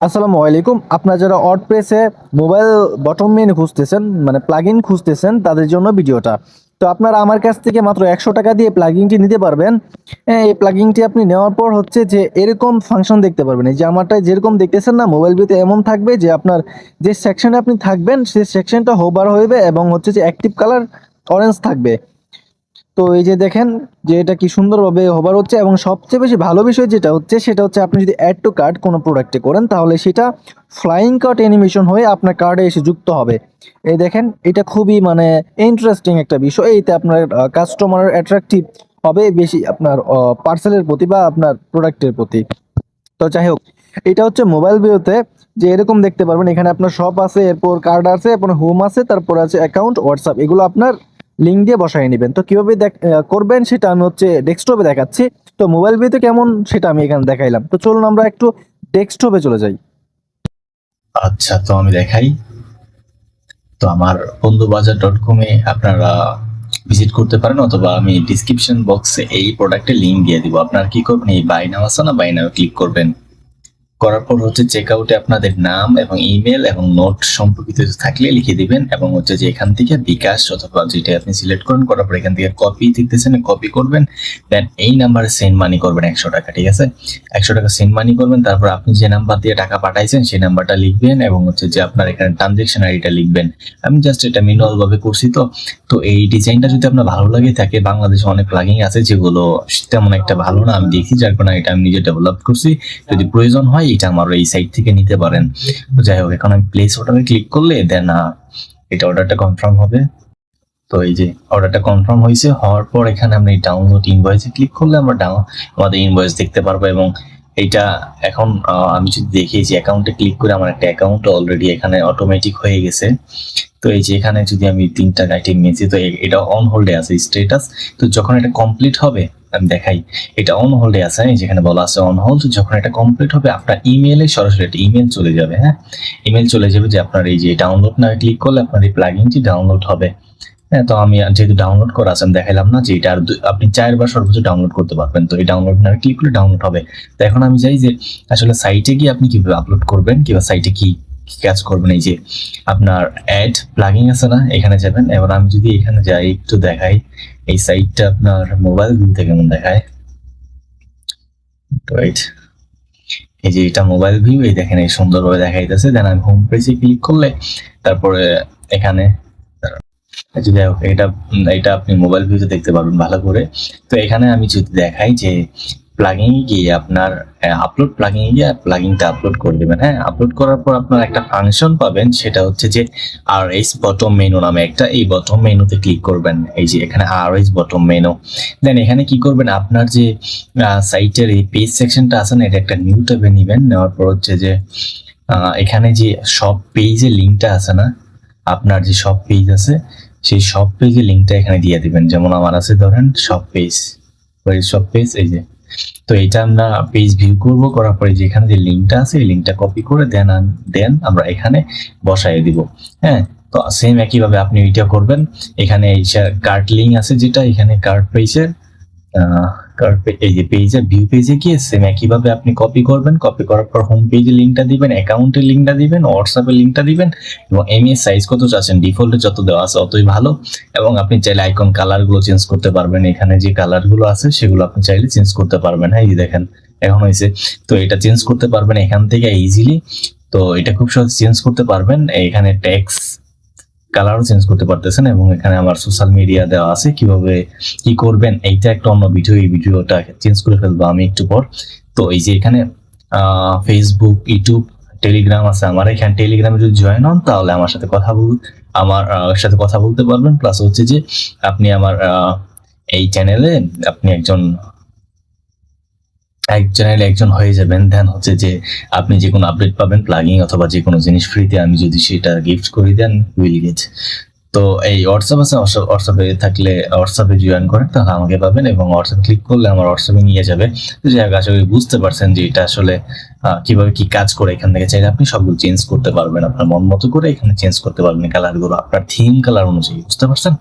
আসসালামু আলাইকুম। আপনারা যারা ওয়ার্ডপ্রেসে মোবাইল বটম মেনু খুঁজতেছেন, মানে প্লাগইন খুঁজতেছেন, তাদের জন্য ভিডিওটা। তো আপনারা আমার কাছ থেকে মাত্র 100 টাকা দিয়ে প্লাগইনটি নিতে পারবেন। এই প্লাগইনটি আপনি নেওয়ার পর হচ্ছে যে এরকম ফাংশন দেখতে পারবেন। এই যে আমারটায় যেরকম দেখতেছেন না, মোবাইল ভিউতে এমন থাকবে যে আপনার যে সেকশনে আপনি থাকবেন সেই সেকশনটা হোভার হইবে এবং হচ্ছে যে অ্যাক্টিভ কালার অরেঞ্জ থাকবে। তো এই যে দেখেন যে এটা কি সুন্দরভাবে হোভার হচ্ছে, এবং সবচেয়ে বেশি ভালো বিষয় যেটা হচ্ছে সেটা হচ্ছে আপনি যদি অ্যাড টু কার্ট কোনো প্রোডাক্টে করেন তাহলে সেটা ফ্লাইং কার্ট অ্যানিমেশন হয়ে আপনার কার্ডে এসে যুক্ত হবে। এই দেখেন এটা খুবই মানে ইন্টারেস্টিং একটা বিষয়। এইতে আপনার কাস্টমার অ্যাট্রাকটিভ হবে বেশি আপনার পার্সেলের প্রতি বা আপনার প্রোডাক্টের প্রতি। তো যাই হোক, এটা হচ্ছে মোবাইল ভিউতে যে এরকম দেখতে পারবেন। এখানে আপনার শপ আছে, এরপর কার্ড আছে, এরপর হোম আছে, তারপর আছে অ্যাকাউন্ট, হোয়াটসঅ্যাপ, এগুলো আপনার লিঙ্ক দিয়ে বসায় নেবেন। তো কিভাবে করবেন সেটা আমি হচ্ছে ডেস্কটপে দেখাচ্ছি। তো মোবাইল ভিউতে কেমন সেটা আমি এখানে দেখাইলাম। তো চলুন আমরা একটু ডেস্কটপে চলে যাই। আচ্ছা, তো আমি দেখাই। তো আমার বন্ধুবাজার.com এ আপনারা ভিজিট করতে পারেন, অথবা আমি ডিসক্রিপশন বক্সে এই প্রোডাক্টের লিঙ্ক দিয়ে দিব। আপনারা কি করবেন, এই বাই নাও আছে না, বাই নাও ক্লিক করবেন। করার পর হচ্ছে চেক আউটে আপনাদের নাম এবং ইমেল এবং নোট সম্পর্কিত থাকলে লিখে দিবেন, এবং হচ্ছে যে এখান থেকে বিকাশ অথবা যেটা আপনি সিলেক্ট করেন, করার পর এখান থেকে কপি দেখতেছেন, কপি করবেন। দেন এই নাম্বারে সেন্ড মানি করবেন 100 টাকা, ঠিক আছে? 100 টাকা সেন্ড মানি করবেন। তারপর আপনি যে নাম্বার দিয়ে টাকা পাঠাইছেন সেই নাম্বারটা লিখবেন, এবং হচ্ছে যে আপনার এখানে ট্রানজেকশন আইডিটা লিখবেন। আমি জাস্ট এটা ম্যানুয়াল ভাবে করছি। তো এই ডিজাইনটা যদি আপনার ভালো লাগে থাকে, বাংলাদেশে অনেক প্লাগইন আছে যেগুলো তেমন একটা ভালো না, আমি দেখি, যার কারণে এটা আমি নিজে ডেভেলপ করছি। যদি প্রয়োজন হয় এটা আমার এই সাইট থেকে নিতে পারেন। তো যাই হোক, এখন আমি প্লেস অর্ডারে ক্লিক করলে দেন এটা অর্ডারটা কনফার্ম হবে। তো এই যে অর্ডারটা কনফার্ম হয়েছে, হওয়ার পর এখানে আমরা এই ডাউনলোড ইনভয়েসে ক্লিক করলে আমরা আমাদের ইনভয়েস দেখতে পারবো। এবং এইটা এখন আমি যদি দেখি যে অ্যাকাউন্টে ক্লিক করে, আমার একটা অ্যাকাউন্ট অলরেডি এখানে অটোমেটিক হয়ে গেছে। তো এই যে এখানে যদি আমি 3টা আইটেম নিয়েছি, তো এটা অন হোল্ডে আছে স্ট্যাটাস। তো যখন এটা কমপ্লিট হবে, আমি দেখাই, এটা অন হোল্ডে আছে, যেখানে বলা আছে অন হোল্ড। যখন এটা কমপ্লিট হবে আপনার ইমেইলে সরাসরি একটা ইমেল চলে যাবে। হ্যাঁ, ইমেল চলে যাবে যে আপনার এই যে ডাউনলোড না ক্লিক করলে আপনার এই প্লাগইনটি ডাউনলোড হবে। হ্যাঁ, তো আমি যেহেতু ডাউনলোড করা আছে, আমি দেখাইলাম না যে এটা আপনি 4 বার সর্বোচ্চ ডাউনলোড করতে পারবেন। তো এই ডাউনলোড না ক্লিক করলে ডাউনলোড হবে। তো এখন আমি চাই যে আসলে সাইটে গিয়ে আপনি কিভাবে আপলোড করবেন, কিংবা সাইটে কি কাজ করবেন। এই যে আপনার অ্যাড প্লাগইন আছে না, এখানে যাবেন। এবার আমি যদি এখানে যাই একটু দেখাই এই সাইটটা আপনার মোবাইল ভিউ থেকে কেমন দেখায়। তো এই যে এটা মোবাইল ভিউ, এই দেখেন এই সুন্দরভাবে দেখাইতেছে। দেন আমি হোম পেজে ক্লিক করলে তারপরে এখানে যদি এটা এটা আপনি মোবাইল ভিউতে দেখতে পারবেন ভালো করে। তো এখানে আমি যদি দেখাই যে প্লাগইন গিয়ে আপনার আপলোড প্লাগইন গিয়ে প্লাগইনটা আপলোড করে দেবেন। হ্যাঁ, আপলোড করার পর আপনার একটা ফাংশন পাবেন, সেটা হচ্ছে যে আরএস বটম মেনু নামে একটা, এই বটম মেনুতে ক্লিক করবেন। এই যে এখানে আরএস বটম মেনু। দেন এখানে কি করবেন, আপনার যে সাইটের এই পেজ সেকশনটা আছে না, এটা একটা নিউ ট্যাবে নেবেন। নেওয়ার পর হচ্ছে যে এখানে যে সব পেজের লিঙ্কটা আছে না, আপনার যে সব পেজ আছে সেই সব পেজের লিঙ্কটা এখানে দিয়ে দিবেন। যেমন আমার আছে ধরেন সব পেজ, সব পেজ, এই যে। তো এটা আমরা পেজ ভিউ করব, করার পরে যেখানে যে লিঙ্কটা আছে এই লিঙ্কটা কপি করে দেন আমরা এখানে বসাই দিব। হ্যাঁ, তো সেম একইভাবে আপনি এটা করবেন। এখানে এই কার্ট লিঙ্ক আছে যেটা, এখানে কার্ট পেজের এই যে পেজে ভিউ পেজে গিয়ে সেম একইভাবে আপনি কপি করবেন। কপি করার পর হোম পেজে লিঙ্কটা দিবেন, অ্যাকাউন্টের লিঙ্কটা দিবেন, হোয়াটসঅ্যাপের লিঙ্কটা দিবেন, এবং এমএস সাইজ কত চাচ্ছেন ডিফল্টে যত দেওয়া আছে অতই ভালো। এবং আপনি চাইলে আইকন কালার গুলো চেঞ্জ করতে পারবেন। এখানে যে কালার গুলো আছে সেগুলো আপনি চাইলে চেঞ্জ করতে পারবেন। হ্যাঁ, এই দেখেন এখন হয়েছে। তো এটা চেঞ্জ করতে পারবেন এখান থেকে ইজিলি। তো এটা খুব সহজ চেঞ্জ করতে পারবেন। এখানে টেক্সট কালারও চেঞ্জ করতে পারতেছেন, এবং এখানে আমার সোশ্যাল মিডিয়া দেওয়া আছে, কিভাবে কি করবেন এইটা একটা অন্য ভিডিও, এই ভিডিওটা চেঞ্জ করে ফেলবো আমি একটু পর। তো এই যে এখানে ফেসবুক, ইউটিউব, টেলিগ্রাম আছে আমার। এখানে টেলিগ্রামে যদি জয়েন হন তাহলে আমার সাথে কথা বলতে পারবেন। প্লাস হচ্ছে যে আপনি আমার এই চ্যানেলে আপনি একজন হয়ে যাবেন। দেন হচ্ছে যে আপনি যে কোনো আপডেট পাবেন, প্লাগইন অথবা যে কোনো জিনিস ফ্রিতে আমি যদি সেটা গিফট করে দেন, উইল গেট। তো এই হোয়াটসঅ্যাপ আছে, হোয়াটসঅ্যাপে থাকলে হোয়াটসঅ্যাপে জয়েন করেন তাহলে আমাকে পাবেন, এবং হোয়াটসঅ্যাপ ক্লিক করলে আমার হোয়াটসঅ্যাপে নিয়ে যাবে। তো যাই হোক, আশা করি বুঝতে পারছেন যে এটা আসলে কিভাবে কি কাজ করে। এখান থেকে চাইলে আপনি সবগুলো চেঞ্জ করতে পারবেন, আপনার মন মতো করে এখানে চেঞ্জ করতে পারবেন কালারগুলো আপনার থিম কালার অনুযায়ী। বুঝতে পারছেন?